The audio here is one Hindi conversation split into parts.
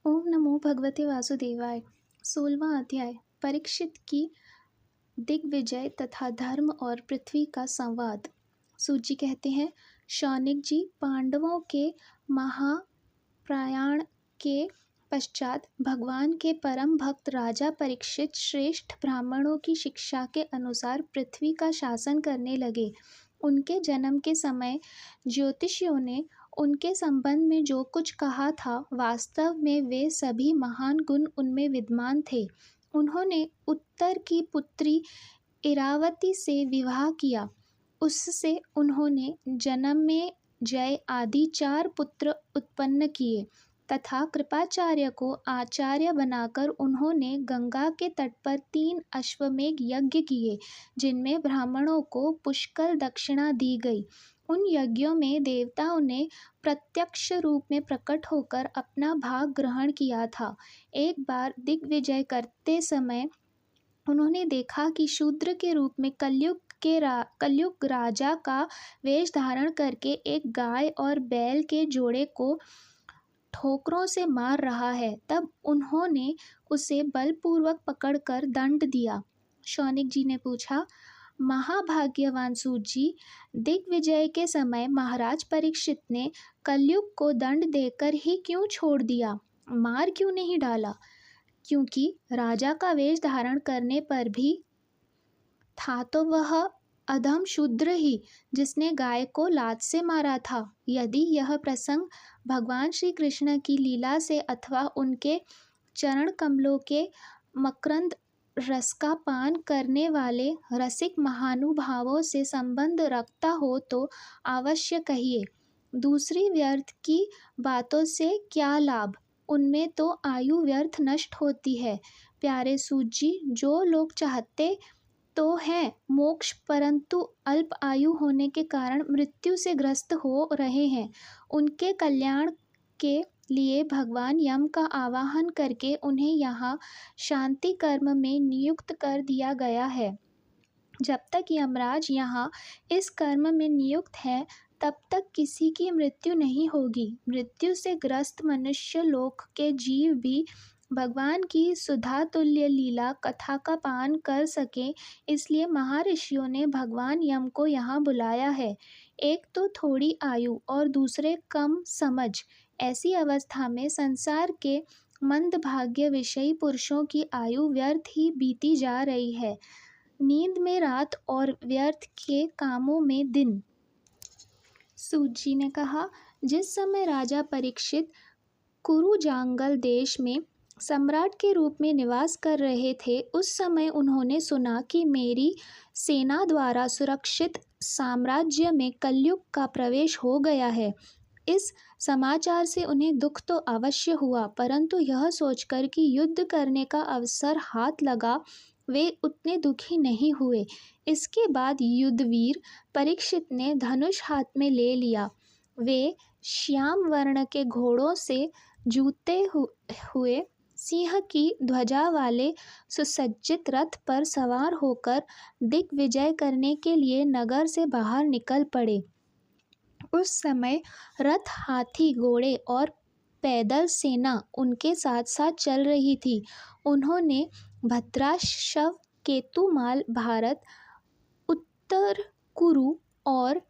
ओम नमो भगवते वासुदेवाय। 16वां अध्याय। परीक्षित की दिग्विजय तथा धर्म और पृथ्वी का संवाद। सूत कहते हैं, शौनक जी, पांडवों के महाप्रयाण के पश्चात भगवान के परम भक्त राजा परीक्षित श्रेष्ठ ब्राह्मणों की शिक्षा के अनुसार पृथ्वी का शासन करने लगे। उनके जन्म के समय ज्योतिषियों ने उनके संबंध में जो कुछ कहा था, वास्तव में वे सभी महान गुण उनमें विद्यमान थे। उन्होंने उत्तर की पुत्री इरावती से विवाह किया। उससे उन्होंने जन्मेजय जय आदि 4 पुत्र उत्पन्न किए तथा कृपाचार्य को आचार्य बनाकर उन्होंने गंगा के तट पर 3 अश्वमेध यज्ञ किए, जिनमें ब्राह्मणों को पुष्कल दक्षिणा दी गई। उन यज्ञों में देवताओं ने प्रत्यक्ष रूप में प्रकट होकर अपना भाग ग्रहण किया था। एक बार दिग्विजय करते समय उन्होंने देखा कि शूद्र के रूप में कलयुग राजा का वेश धारण करके एक गाय और बैल के जोड़े को ठोकरों से मार रहा है। तब उन्होंने उसे बलपूर्वक पकड़कर दंड दिया। शौनक जी ने पूछा, महाभाग्यवान सूत जी, दिग्विजय के समय महाराज परीक्षित ने कलयुग को दंड देकर ही क्यों छोड़ दिया, मार क्यों नहीं डाला? क्योंकि राजा का वेश धारण करने पर भी था तो वह अधम शूद्र ही, जिसने गाय को लात से मारा था। यदि यह प्रसंग भगवान श्री कृष्ण की लीला से अथवा उनके चरण कमलों के मकरंद रस का पान करने वाले रसिक महानुभावों से संबंध रखता हो तो अवश्य कहिए। दूसरी व्यर्थ की बातों से क्या लाभ, उनमें तो आयु व्यर्थ नष्ट होती है। प्यारे सूत जी, जो लोग चाहते तो हैं मोक्ष, परंतु अल्प आयु होने के कारण मृत्यु से ग्रस्त हो रहे हैं, उनके कल्याण के लिए भगवान यम का आवाहन करके उन्हें यहाँ शांति कर्म में नियुक्त कर दिया गया है। जब तक यमराज यहाँ इस कर्म में नियुक्त है, तब तक किसी की मृत्यु नहीं होगी। मृत्यु से ग्रस्त मनुष्य लोक के जीव भी भगवान की सुधा तुल्य लीला कथा का पान कर सके, इसलिए महर्षियों ने भगवान यम को यहाँ बुलाया है। एक तो थोड़ी आयु और दूसरे कम समझ, ऐसी अवस्था में संसार के मंदभाग्य विषयी पुरुषों की आयु व्यर्थ ही बीती जा रही है, नींद में रात और व्यर्थ के कामों में दिन। सूत जी ने कहा, जिस समय राजा परीक्षित कुरुजांगल देश में सम्राट के रूप में निवास कर रहे थे, उस समय उन्होंने सुना कि मेरी सेना द्वारा सुरक्षित साम्राज्य में कलयुग का प्रवेश हो गया है। इस समाचार से उन्हें दुख तो अवश्य हुआ, परंतु यह सोचकर कि युद्ध करने का अवसर हाथ लगा, वे उतने दुखी नहीं हुए। इसके बाद युद्धवीर परीक्षित ने धनुष हाथ में ले लिया। वे श्याम वर्ण के घोड़ों से जूते हुए सिंह की ध्वजा वाले सुसज्जित रथ पर सवार होकर दिग्विजय करने के लिए नगर से बाहर निकल पड़े। उस समय रथ, हाथी, घोड़े और पैदल सेना उनके साथ साथ चल रही थी। उन्होंने भद्राशव, केतुमाल, भारत, उत्तर कुरु और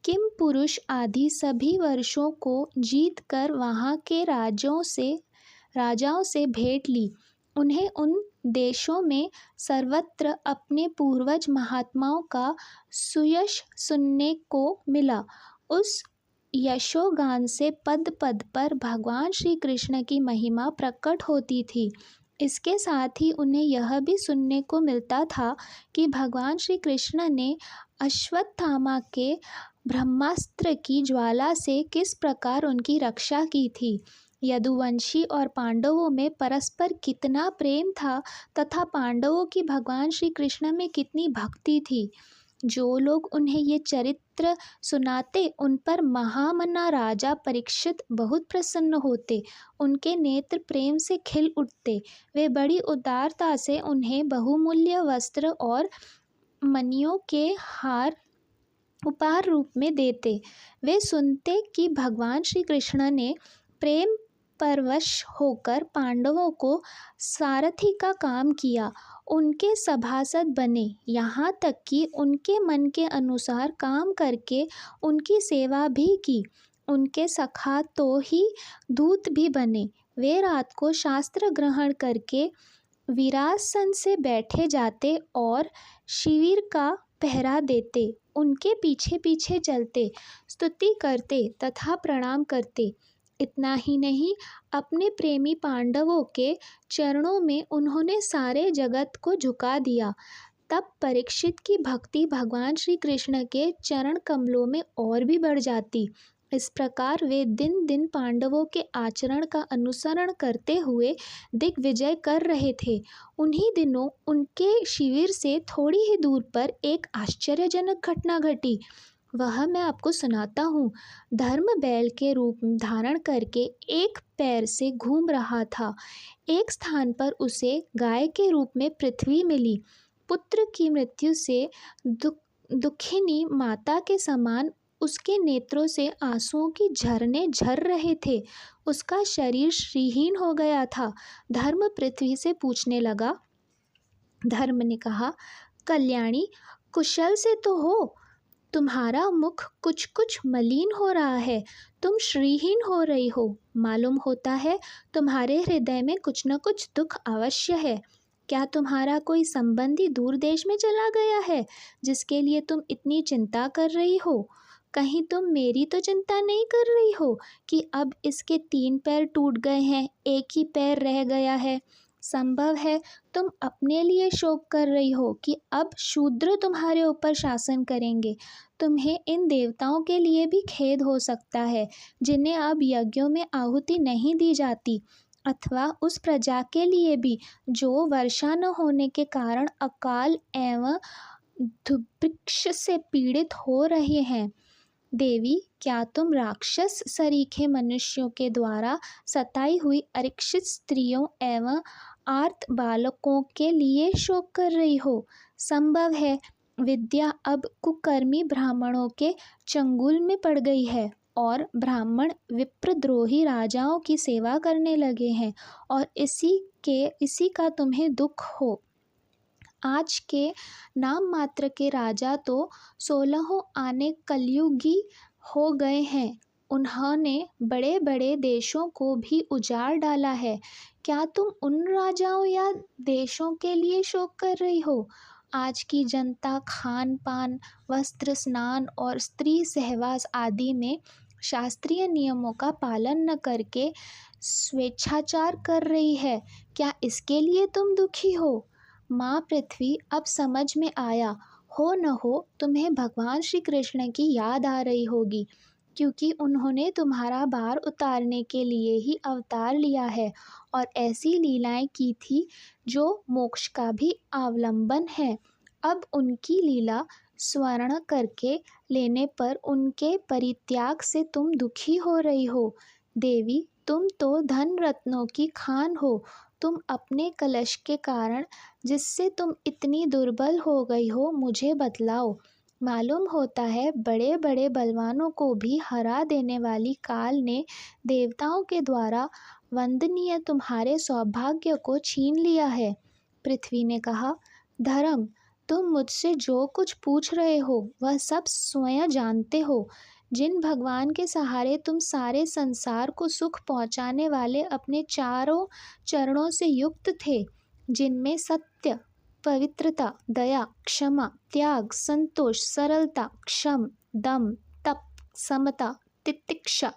किम पुरुष आदि सभी वर्षों को जीत कर वहाँ के राजाओं से भेंट ली। उन्हें उन देशों में सर्वत्र अपने पूर्वज महात्माओं का सुयश सुनने को मिला। उस यशोगान से पद पद पर भगवान श्री कृष्ण की महिमा प्रकट होती थी। इसके साथ ही उन्हें यह भी सुनने को मिलता था कि भगवान श्री कृष्ण ने अश्वत्थामा के ब्रह्मास्त्र की ज्वाला से किस प्रकार उनकी रक्षा की थी। यदुवंशी और पांडवों में परस्पर कितना प्रेम था तथा पांडवों की भगवान श्री कृष्ण में कितनी भक्ति थी। जो लोग उन्हें ये चरित्र सुनाते, उन पर महामना राजा परीक्षित बहुत प्रसन्न होते, उनके नेत्र प्रेम से खिल उठते। वे बड़ी उदारता से उन्हें बहुमूल्य वस्त्र और मणियों के हार उपहार रूप में देते। वे सुनते कि भगवान श्री कृष्ण ने प्रेम परवश होकर पांडवों को सारथी का काम किया, उनके सभासद बने, यहाँ तक कि उनके मन के अनुसार काम करके उनकी सेवा भी की। उनके सखा तो ही दूत भी बने। वे रात को शास्त्र ग्रहण करके वीरासन से बैठे जाते और शिविर का पहरा देते, उनके पीछे पीछे चलते, स्तुति करते तथा प्रणाम करते। इतना ही नहीं, अपने प्रेमी पांडवों के चरणों में उन्होंने सारे जगत को झुका दिया। तब परीक्षित की भक्ति भगवान श्री कृष्ण के चरण कमलों में और भी बढ़ जाती। इस प्रकार वे दिन दिन पांडवों के आचरण का अनुसरण करते हुए दिग्विजय कर रहे थे। उन्हीं दिनों उनके शिविर से थोड़ी ही दूर पर एक आश्चर्यजनक घटना घटी। वह मैं आपको सुनाता हूँ। धर्म बैल के रूप धारण करके एक पैर से घूम रहा था। एक स्थान पर उसे गाय के रूप में पृथ्वी मिली। पुत्र की मृत्यु से दुखिनी माता के समान उसके नेत्रों से आंसुओं की झरने झर रहे थे। उसका शरीर श्रीहीन हो गया था। धर्म पृथ्वी से पूछने लगा। धर्म ने कहा, कल्याणी, कुशल से तो हो? तुम्हारा मुख कुछ कुछ मलिन हो रहा है, तुम श्रीहीन हो रही हो। मालूम होता है तुम्हारे हृदय में कुछ न कुछ दुख अवश्य है। क्या तुम्हारा कोई संबंधी दूर देश में चला गया है जिसके लिए तुम इतनी चिंता कर रही हो? कहीं तुम मेरी तो चिंता नहीं कर रही हो कि अब इसके 3 पैर टूट गए हैं, एक ही पैर रह गया है। संभव है तुम अपने लिए शोक कर रही हो कि अब शूद्र तुम्हारे ऊपर शासन करेंगे। तुम्हें इन देवताओं के लिए भी खेद हो सकता है जिन्हें अब यज्ञों में आहुति नहीं दी जाती, अथवा उस प्रजा के लिए भी जो वर्षा न होने के कारण अकाल एवं दुर्भिक्ष से पीड़ित हो रहे हैं। देवी, क्या तुम राक्षस सरीखे मनुष्यों के द्वारा सताई हुई अशिक्षित स्त्रियों एवं आर्त बालकों के लिए शोक कर रही हो? संभव है विद्या अब कुकर्मी ब्राह्मणों के चंगुल में पड़ गई है और ब्राह्मण विप्रद्रोही राजाओं की सेवा करने लगे हैं और इसी का तुम्हें दुख हो। आज के नाम मात्र के राजा तो 16 आने कलयुगी हो गए हैं। उन्होंने बड़े बड़े देशों को भी उजाड़ डाला है। क्या तुम उन राजाओं या देशों के लिए शोक कर रही हो? आज की जनता खान पान, वस्त्र, स्नान और स्त्री सहवास आदि में शास्त्रीय नियमों का पालन न करके स्वेच्छाचार कर रही है। क्या इसके लिए तुम दुखी हो? माँ पृथ्वी, अब समझ में आया हो न हो तुम्हें भगवान श्री कृष्ण की याद आ रही होगी, क्योंकि उन्होंने तुम्हारा भार उतारने के लिए ही अवतार लिया है और ऐसी लीलाएं की थी जो मोक्ष का भी अवलंबन है। अब उनकी लीला स्वर्ण करके लेने पर उनके परित्याग से तुम दुखी हो रही हो। देवी, तुम तो धन रत्नों की खान हो। तुम अपने कलश के कारण जिससे तुम इतनी दुर्बल हो गई हो, मुझे बतलाओ। मालूम होता है बड़े बड़े बलवानों को भी हरा देने वाली काल ने देवताओं के द्वारा वंदनीय तुम्हारे सौभाग्य को छीन लिया है। पृथ्वी ने कहा, धर्म, तुम मुझसे जो कुछ पूछ रहे हो वह सब स्वयं जानते हो। जिन भगवान के सहारे तुम सारे संसार को सुख पहुँचाने वाले अपने चारों चरणों से युक्त थे, जिनमें सत्य, पवित्रता, दया, क्षमा, त्याग, संतोष, सरलता, क्षम, दम, तप, समता, तितिक्षा,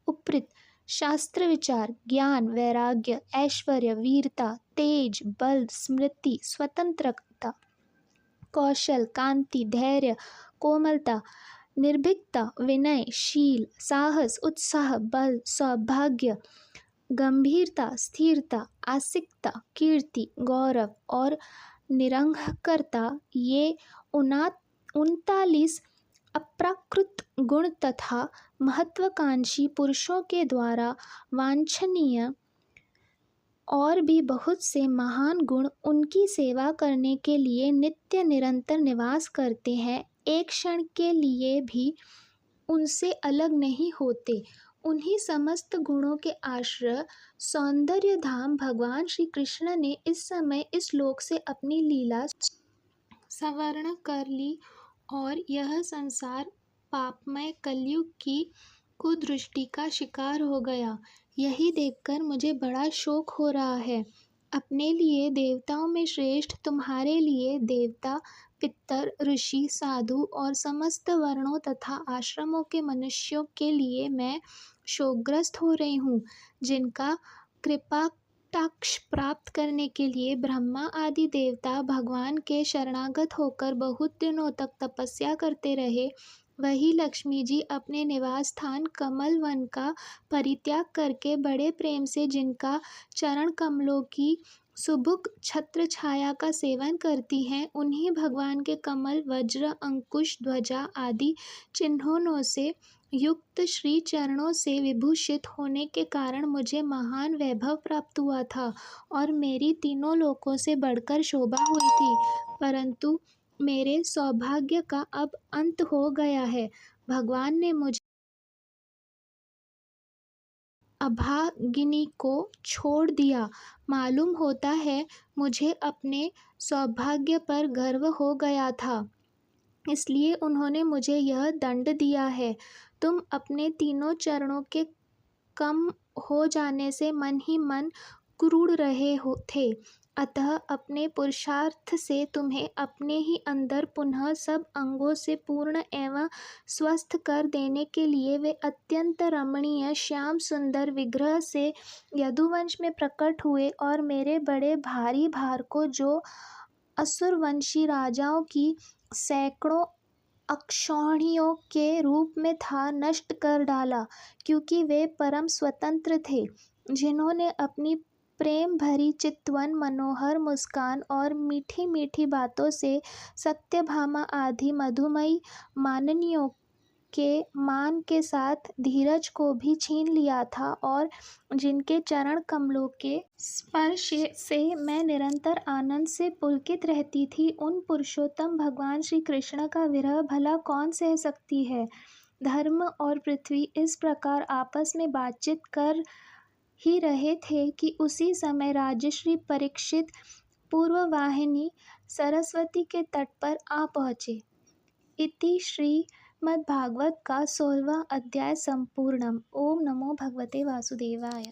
उपृत, शास्त्र विचार, ज्ञान, वैराग्य, ऐश्वर्य, वीरता, तेज, बल, स्मृति, स्वतंत्रता, कौशल, कांति, धैर्य, कोमलता, निर्भीकता, विनय, शील, साहस, उत्साह, बल, सौभाग्य, गंभीरता, स्थिरता, आस्तिकता, कीर्ति, गौरव और निरंकरता, ये 39 अप्राकृत गुण तथा महत्वाकांक्षी पुरुषों के द्वारा वांछनीय और भी बहुत से महान गुण उनकी सेवा करने के लिए नित्य निरंतर निवास करते हैं, एक क्षण के लिए भी उनसे अलग नहीं होते। उन्हीं समस्त गुणों के आश्रय सौंदर्य धाम भगवान श्री कृष्ण ने इस समय इस लोक से अपनी लीला संवर्ण कर ली और यह संसार पापमय कलयुग की कुदृष्टि का शिकार हो गया। यही देखकर मुझे बड़ा शोक हो रहा है। अपने लिए देवताओं में श्रेष्ठ तुम्हारे लिए देवता, पितर, ऋषि, साधु और समस्त वर्णों तथा आश्रमों के मनुष्यों के लिए मैं शोकग्रस्त हो रही हूँ, जिनका कृपा कटाक्ष प्राप्त करने के लिए ब्रह्मा आदि देवता भगवान के शरणागत होकर बहुत दिनों तक तपस्या करते रहे। वही लक्ष्मी जी अपने निवास स्थान कमल वन का परित्याग करके बड़े प्रेम से जिनका चरण कमलों की सुभुग छत्र छाया का सेवन करती हैं, उन्हीं भगवान के कमल, वज्र, अंकुश, ध्वजा आदि चिन्हों से युक्त श्री चरणों से विभूषित होने के कारण मुझे महान वैभव प्राप्त हुआ था और मेरी तीनों लोकों से बढ़कर शोभा हुई थी। परंतु मेरे सौभाग्य का अब अंत हो गया है। भगवान ने मुझे अभागिनी को छोड़ दिया। मालूम होता है मुझे अपने सौभाग्य पर गर्व हो गया था, इसलिए उन्होंने मुझे यह दंड दिया है। तुम अपने तीनों चरणों के कम हो जाने से मन ही मन क्रुद्ध रहे हो थे, अतः अपने पुरुषार्थ से तुम्हें अपने ही अंदर पुनः सब अंगों से पूर्ण एवं स्वस्थ कर देने के लिए वे अत्यंत रमणीय श्याम सुंदर विग्रह से यदुवंश में प्रकट हुए और मेरे बड़े भारी भार को, जो असुरवंशी राजाओं की सैकड़ों अक्षौहिणियों के रूप में था, नष्ट कर डाला, क्योंकि वे परम स्वतंत्र थे, जिन्होंने अपनी प्रेम भरी चितवन, मनोहर मुस्कान और मीठी मीठी बातों से सत्यभामा आदि मधुमयी माननियों के मान के साथ धीरज को भी छीन लिया था और जिनके चरण कमलों के स्पर्श से मैं निरंतर आनंद से पुलकित रहती थी, उन पुरुषोत्तम भगवान श्री कृष्ण का विरह भला कौन सह सकती है। धर्म और पृथ्वी इस प्रकार आपस में बातचीत कर ही रहे थे कि उसी समय राजश्री परीक्षित पूर्ववाहिनी सरस्वती के तट पर आ पहुँचे। इति श्रीमद्भागवत का 16वां अध्याय संपूर्णम। ओम नमो भगवते वासुदेवाय।